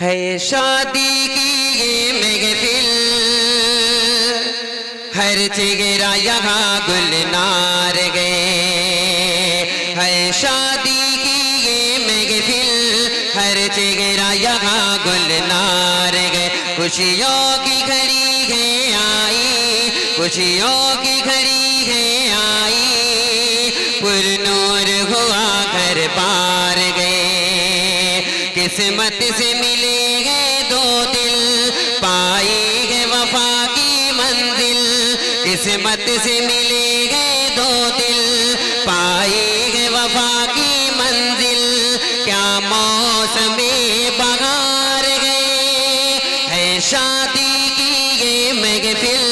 है शादी की ये महफिल, हर चेहरा यहाँ गुलनार गए। है शादी की ये महफिल, हर चेहरा यहाँ गुलनार गए। खुशियों की घड़ी है आई, खुशियों की घड़ी है आई, पुरनूर हुआ घर पार गए। किस्मत से मिले हैं दो दिल, पाई है वफा की मंजिल। किस्मत से मिले हैं दो दिल, पाई है वफा की मंजिल। क्या मौसमे बहार गए, है शादी की ये महफिल,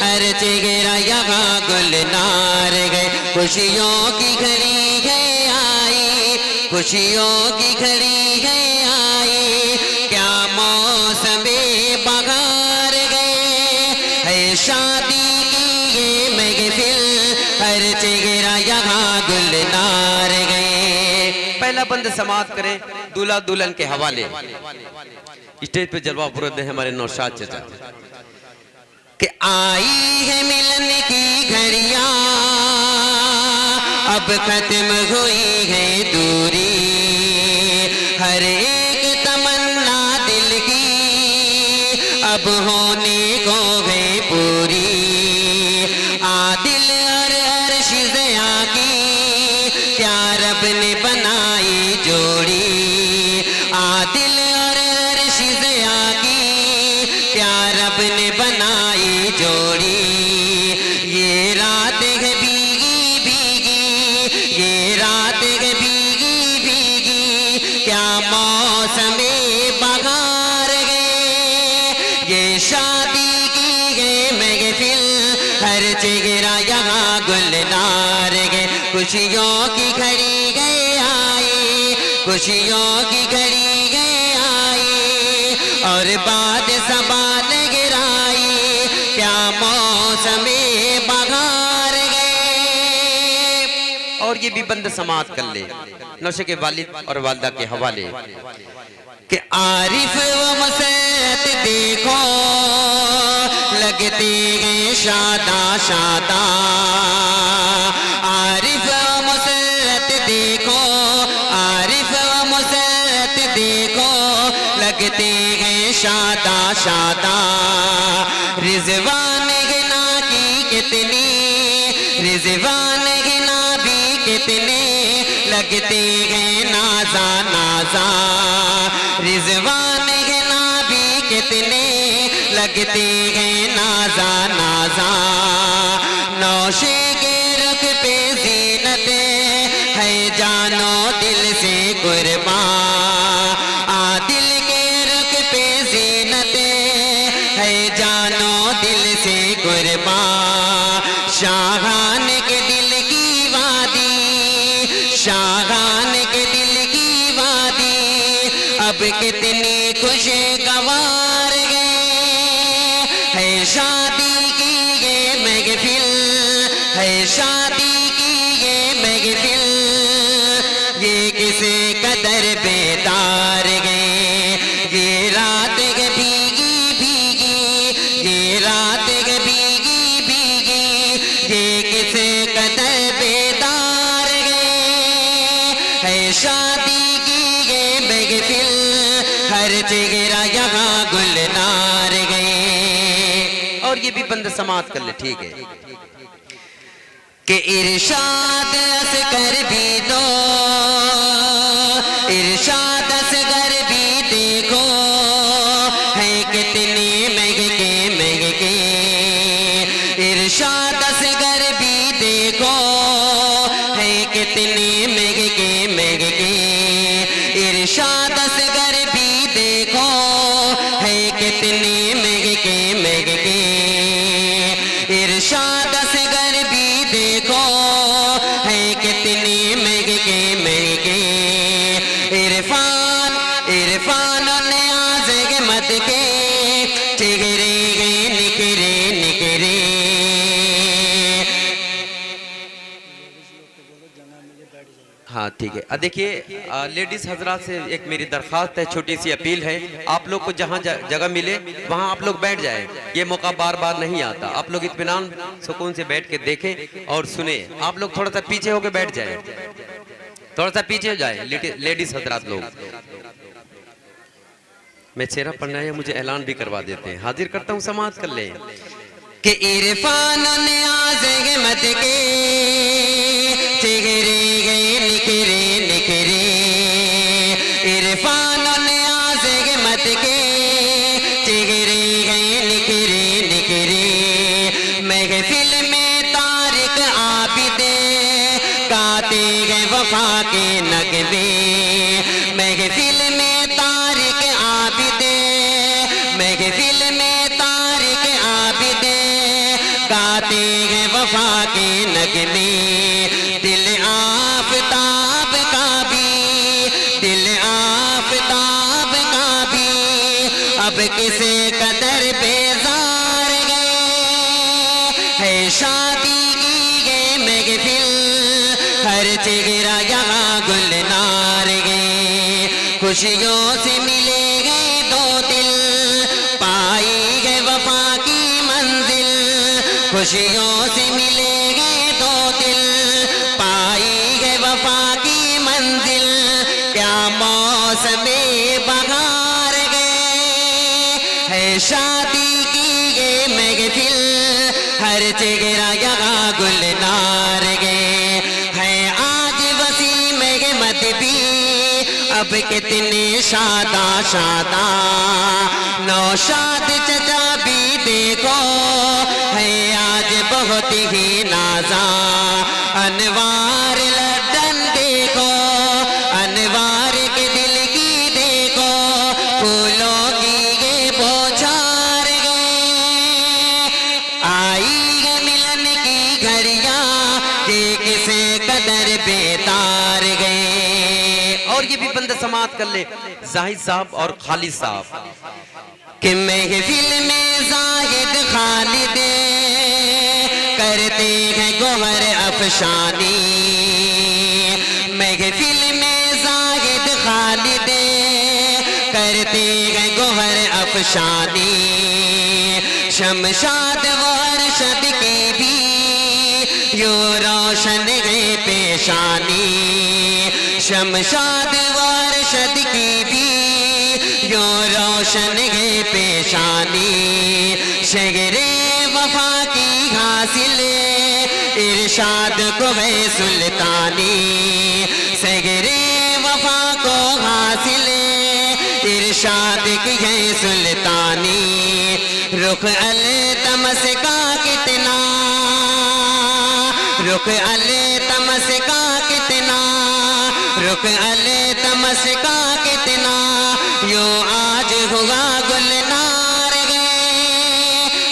हर चेहरा यहाँ गुलनार गए। खुशियों की घड़ी है आई, खुशियों की घड़ी है आई, क्या मौसमे बहार गए। है शादी की ये महफिल, हर चेहरा यहाँ गुलनार गए। पहला बंद समाप्त करें दूल्हा दुल्हन के हवाले। स्टेज पे जलवा पूरे दे हमारे नौशाद चाचा कि आई है मिलन की घड़ियां, अब खत्म हुई है दूरी। हर एक तमन्ना दिल की अब होने को है पूरी। आदिल और अर्श ज़िया की क्या रब ने बनाई जोड़ी। आदिल और अर्श ज़िया की क्या रब ने बनाई जोड़ी। ये रात है भीगी भीगी, ये रात है भीगी भीगी, क्या मौसमे बहार गए। ये शादी की है महफिल, हर चेहरा यहाँ गुलनार गए। खुशियों की घड़ी गए आई, खुशियों की घड़ी गए आई, और बाद सबाल गिराई, क्या मौसमे बहार गए। और ये भी बंद समात कर ले नौशे के वालिद और वालदा के हवाले कि आरिफ व मसैत देखो लगते हैं शादा शादा। आरिफ व मसैत देखो, आरिफ व मसैत देखो लगते हैं शादा शादा। रिजवान गिना की कितनी, रिजवान गिना भी कितने लगते हैं नाजा नाजा। रिजवान गिना भी कितने लगते हैं नाजा नाजा। नौशे के रुख पे ज़ीनत है जानो दिल से कुर्बान। आदिल के रुख पे ज़ीनत है जानो दिल से कुर्बान। शाहान के दिल की वादी, शाहान के दिल की वादी, अब कितनी खुशगवार गए। है शादी की ये महफिल, है शादी की ये महफिल, ये किसे कदर बेदार गए। ये रात है भीगी भीगी, ये रात है भीगी भीगी, ये किसे कदर बेदार गए। है शादी की ये महफिल, हर चेहरा यहाँ गुलनार गए। और ये भी बंद समात कर ले ठीक है कि इरशाद असगर भी दो, इरशाद असगर भी देखो, है कितने महके महके। इरशाद असगर भी देखो, है कितने महके महके। इरशाद असगर भी देखो, है कितने महके महके। इरशाद असगर भी देखो, है कितने महके महके। इरफान ठीक है। देखिए लेडीज हजरात से एक मेरी दरख्वास्त है, छोटी सी अपील है, आप लोग को जहाँ जगह मिले वहाँ आप लोग बैठ जाएं। ये मौका बार बार नहीं आता, आप लोग इत्मीनान सुकून से बैठ के देखें और सुने। आप लोग थोड़ा सा पीछे होके बैठ जाएं, थोड़ा सा पीछे हो जाए लेडीज हजरात लोग। मैं चेहरा पढ़ना है, मुझे ऐलान भी करवा देते हैं। हाजिर करता हूँ, समाज कर ले कि इरफान ने आज़े मत के चेहरे गए निखरे निखरे, इरफान ने आज़े मत के चेहरे गए निखरे निखरे। महफिल में तारिक आबिदे गाते गए वफा के नगमे, महफिल में तारिक आबिदे, महफिल में तारिक आबिदे गाते हैं वफा के नगमे। दिल आफताब का भी, दिल आफताब का भी अब किसे कदर बेजार गए। है शादी की गए महफिल, हर चेहरा यहाँ गुलनार गए। खुशियों से मिले गए दो दिल, पाई गए वफा की मंजिल। खुशियों से मिले गए दो दिल, पाई गए वफा की मंजिल। क्या मौसमे बहार गए, है शादी की गए महफिल, हर चेहरा यहाँ गुलनार गए। है आज वसीम मत भी अब कितने शादा शादा, नौशाद चचा भी देखो है आज बहुत ही नाजा। अनवार लड्डन देखो, अनवार के दिल की देखो, फूलों की ये बौछार गए। आई है मिलन की घड़ियां, ये किसे कदर बेतार गए। और ये भी बंद समात कर ले जाहिद साहब और खालिद साहब कि महफिल में जाहिद खालिद करते हैं गोहर अफशानी। महफिल में जाहिद खालिद करते हैं गोहर अफशानी। शमशाद व अरशद की भी यो रोशन है पेशानी। शमशाद व अरशद की भी यो रोशन है पेशानी। शगरे वफा की हासिल इरशाद को है सुल्तानी। शगरे वफा को हासिल इरशाद की है सुल्तानी। रुख अल तमस का कितना, रुख अल तमस का कितना, रुख अल तमस का कितना, यो आज हुआ गुलनार गए।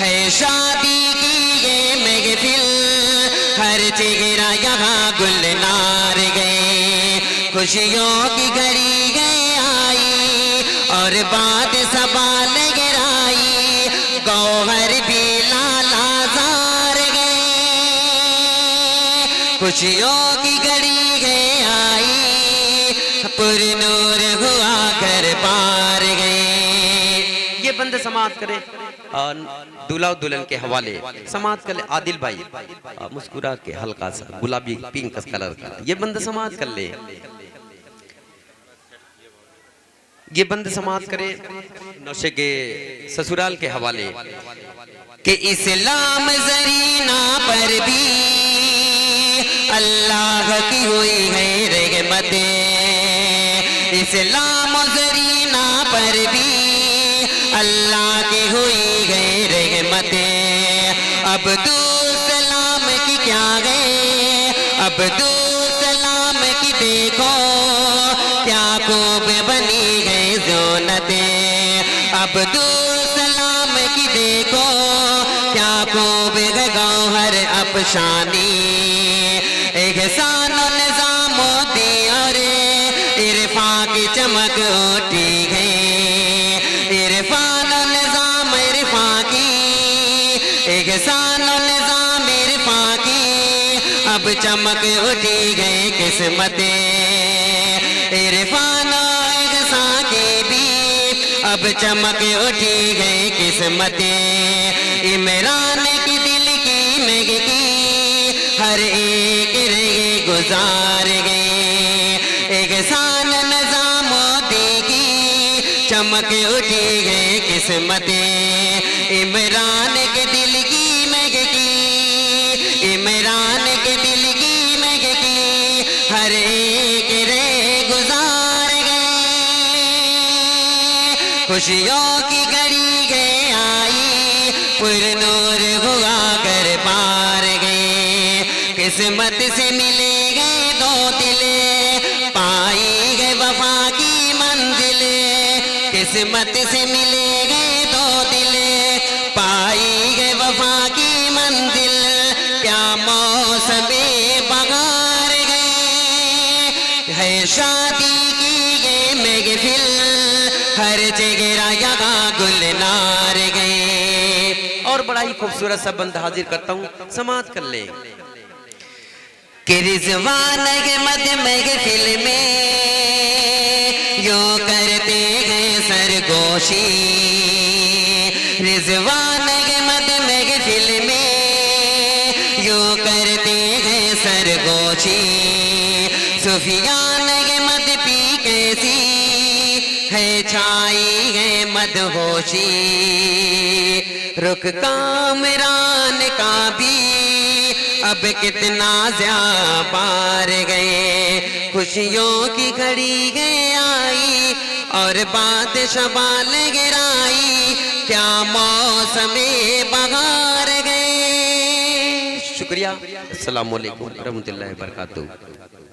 है शादी की ये महफिल, हर चेहरा यहाँ गुलनार गए। खुशियों की घड़ी गए आई और बात सबाल गिराई, गौहर भी लालाजार गए। खुशियों की घड़ी गए आई, पुरनूर हुआ घर पार गए। ये बंद समात करे दूल्हा दुल्हन के हवाले समात कर ले। आदिल भाई मुस्कुरा के हल्का सा गुलाबी पिंक कलर का ये बंद समात कर ले। ये बंद समात करे नौशे के ससुराल के हवाले कि इस्लाम जरीना पर भी अल्लाह की हुई है रहमतें। इस्लाम जरीना पर भी अल्लाह की हुई है रहमतें। अब्दुल सलाम की क्या गए, अब्दुल सलाम की देखो क्या खूब बनी गई ज़ोनतें। अब्दुल सलाम की देखो क्या खूब गौहर अफशानी। एहसान निज़ामुद्दीन और इरफा की चमक उठी है। इरफान निज़ाम इरफा की, एहसान निज़ाम इरफा की अब चमक उठी गई किस्मतें। इरफानो इगसा की भी अब चमक उठी गई किस्मतें। इमरान की दिल की नग की हर एक रगे गुजार गए। इगसान नजामोती की चमक उठी गई किस्मतें। इमरान के दिल की नग की, इमरान के दिल की नग की हर एक रे गुजार गए। खुशियों की घड़ी गए आई पुरनूर हुआ कर पार गए। किस्मत से मिले गए दो दिले पाई गए वफा की मंजिले। किस्मत से मिले गए दो दिले पाई गए वफा की मंजिल। क्या मौसमे बहार गए है शादी की ये महफिल हर जगह यहाँ गुलनार गए। और बड़ा ही खूबसूरत सा बंद हाजिर करता हूँ, समाज कर ले। कि रिजवान के मध्य महफिल में यूं करते हैं सरगोशी। रिजवान के मध्य महफिल में यूं करते हैं सरगोशी। सुफियान के मध्य पी कैसी है छाई है मदहोशी। रुख कामरान का भी अब कितना ज्यादा पार गए। खुशियों की घड़ी गए आई और बात शबाल गिराई। क्या मौसमे बहार गए। शुक्रिया। अस्सलाम वालेकुम रहमतुल्लाहि व बरकातहू।